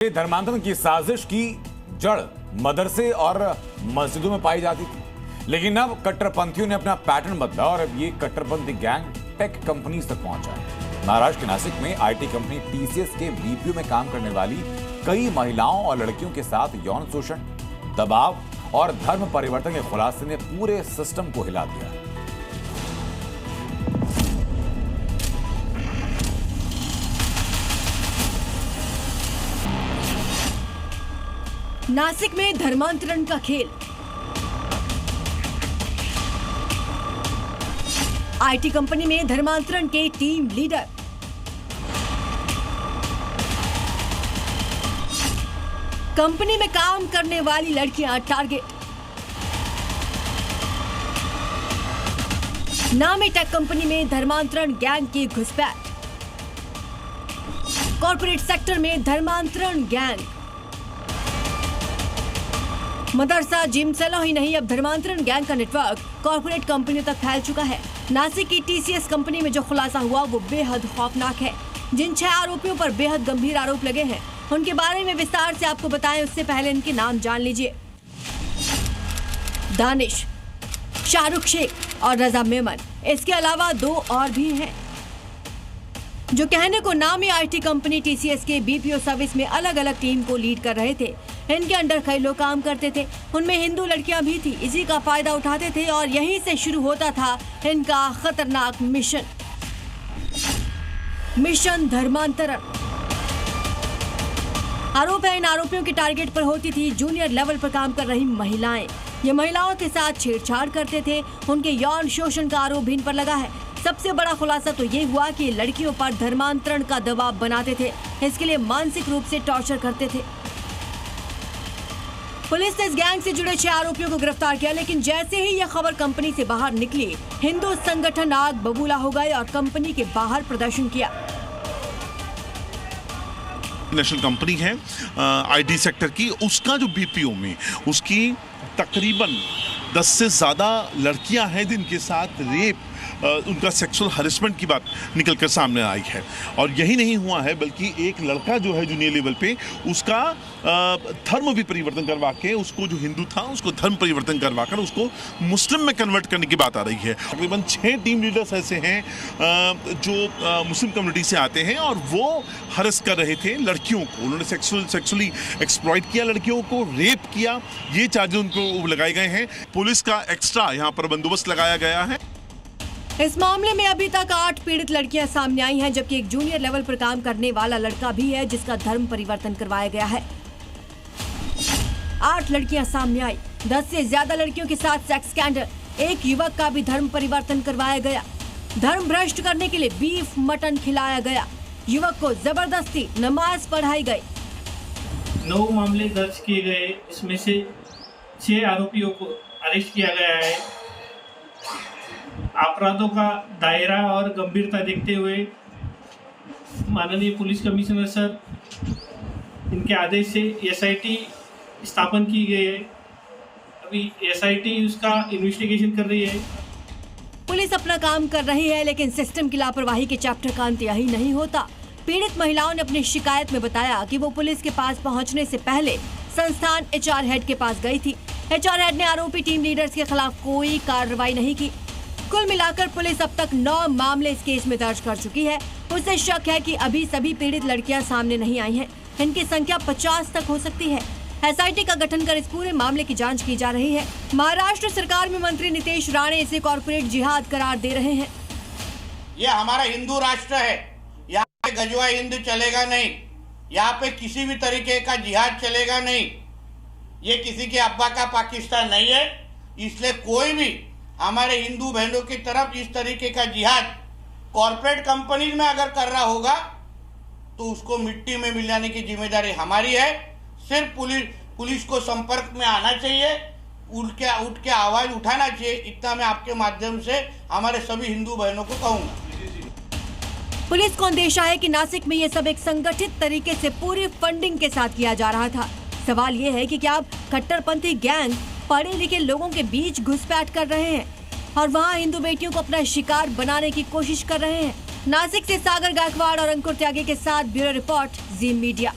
धर्मांतरण की साजिश की जड़ मदरसे और मस्जिदों में पाई जाती थी, लेकिन अब कट्टरपंथियों ने अपना पैटर्न बदला और अब ये कट्टरपंथी गैंग टेक कंपनीज तक पहुंचा है। महाराष्ट्र के नासिक में आईटी कंपनी टीसीएस के बीपीओ में काम करने वाली कई महिलाओं और लड़कियों के साथ यौन शोषण, दबाव और धर्म परिवर्तन के खुलासे ने पूरे सिस्टम को हिला दिया। नासिक में धर्मांतरण का खेल। आईटी कंपनी में धर्मांतरण के टीम लीडर। कंपनी में काम करने वाली लड़कियां टारगेट। नामी टेक कंपनी में धर्मांतरण गैंग की घुसपैठ। कॉर्पोरेट सेक्टर में धर्मांतरण गैंग। मदरसा, जिम, सैलून ही नहीं, अब धर्मांतरण गैंग का नेटवर्क कॉर्पोरेट कंपनियों तक फैल चुका है। नासिक की टीसीएस कंपनी में जो खुलासा हुआ वो बेहद खौफनाक है। जिन 6 आरोपियों पर बेहद गंभीर आरोप लगे हैं, उनके बारे में विस्तार से आपको बताएं उससे पहले इनके नाम जान लीजिए। दानिश, शाहरुख शेख और रजा मेमन। इसके अलावा 2 और भी हैं जो कहने को नामी आईटी कंपनी टीसीएस के बीपीओ सर्विस में अलग अलग टीम को लीड कर रहे थे। इनके अंडर कई लोग काम करते थे, उनमें हिंदू लड़कियां भी थी। इसी का फायदा उठाते थे और यहीं से शुरू होता था इनका खतरनाक मिशन धर्मांतरण। आरोप है इन आरोपियों के टारगेट पर होती थी जूनियर लेवल पर काम कर रही महिलाएं। ये महिलाओं के साथ छेड़छाड़ करते थे। उनके यौन शोषण का आरोप भी इन पर लगा है। सबसे बड़ा खुलासा तो ये हुआ कि लड़कियों पर धर्मांतरण का दबाव बनाते थे, इसके लिए मानसिक रूप से टॉर्चर करते थे। पुलिस ने इस गैंग से जुड़े 6 आरोपियों को गिरफ्तार किया, लेकिन जैसे ही यह खबर कंपनी से बाहर निकली, हिंदू संगठन आग बबूला हो गए और कंपनी के बाहर प्रदर्शन किया। नेशनल कंपनी है आईटी सेक्टर की, उसका जो बीपीओ में उसकी तकरीबन 10 से ज़्यादा लड़कियां हैं जिनके साथ रेप, उनका सेक्सुअल हरेसमेंट की बात निकलकर सामने आई है। और यही नहीं हुआ है, बल्कि एक लड़का जो है जूनियर लेवल पे, उसका धर्म भी परिवर्तन करवा के, उसको जो हिंदू था उसको धर्म परिवर्तन करवा कर उसको मुस्लिम में कन्वर्ट करने की बात आ रही है। तकरीबन 6 टीम लीडर्स ऐसे हैं जो मुस्लिम कम्युनिटी से आते हैं और वो हरेस कर रहे थे लड़कियों को। उन्होंने सेक्सुअली एक्सप्लॉइट किया, लड़कियों को रेप किया। ये चार्जेस उनको लगाए गए हैं। पुलिस का एक्स्ट्रा यहाँ पर बंदोबस्त लगाया गया है। इस मामले में अभी तक 8 पीड़ित लड़कियां सामने आई हैं, जबकि एक जूनियर लेवल पर काम करने वाला लड़का भी है जिसका धर्म परिवर्तन करवाया गया है। 8 लड़कियां सामने आई। 10 से ज्यादा लड़कियों के साथ सेक्स स्कैंडल। एक युवक का भी धर्म परिवर्तन करवाया गया। धर्म भ्रष्ट करने के लिए बीफ मटन खिलाया गया। युवक को जबरदस्ती नमाज पढ़ाई गई। 9 मामले दर्ज किए गए, इसमें से 6 आरोपियों को अरेस्ट किया गया है। अपराधों का दायरा और गंभीरता देखते हुए माननीय पुलिस कमिश्नर सर, इनके आदेश से एसआईटी स्थापन की गई है। अभी एसआईटी उसका इन्वेस्टिगेशन कर रही है। पुलिस अपना काम कर रही है, लेकिन सिस्टम की लापरवाही के चैप्टर का अंत यही नहीं होता। पीड़ित महिलाओं ने अपनी शिकायत में बताया कि वो पुलिस के पास पहुंचने से पहले संस्थान एचआर हेड के पास गई थी। एचआर हेड ने आरोपी टीम लीडर्स के खिलाफ कोई कार्रवाई नहीं की। कुल मिलाकर पुलिस अब तक 9 मामले इस केस में दर्ज कर चुकी है। उसे शक है कि अभी सभी पीड़ित लड़कियां सामने नहीं आई हैं। इनकी संख्या 50 तक हो सकती है। एसआईटी का गठन कर इस पूरे मामले की जांच की जा रही है। महाराष्ट्र सरकार में मंत्री नितेश राणे इसे कॉर्पोरेट जिहाद करार दे रहे हैं। ये हमारा हिंदू राष्ट्र है, यहाँ पे गजवा हिंद चलेगा नहीं, यहाँ पे किसी भी तरीके का जिहाद चलेगा नहीं। ये किसी के अब्बा का पाकिस्तान नहीं है, इसलिए कोई भी हमारे हिंदू बहनों की तरफ इस तरीके का जिहाद कॉर्पोरेट कंपनीज में अगर कर रहा होगा तो उसको मिट्टी में मिलाने की जिम्मेदारी हमारी है। सिर्फ पुलिस को संपर्क में आना चाहिए, उठ के आवाज उठाना चाहिए। इतना मैं आपके माध्यम से हमारे सभी हिंदू बहनों को कहूंगा। पुलिस को अंदेशा है कि नासिक में ये सब एक संगठित तरीके से पूरी फंडिंग के साथ किया जा रहा था। सवाल ये है कि क्या अब कट्टरपंथी गैंग पढ़े लिखे लोगों के बीच घुसपैठ कर रहे हैं और वहां हिंदू बेटियों को अपना शिकार बनाने की कोशिश कर रहे हैं। नासिक से सागर गायकवाड़ और अंकुर त्यागी के साथ ब्यूरो रिपोर्ट, जी मीडिया।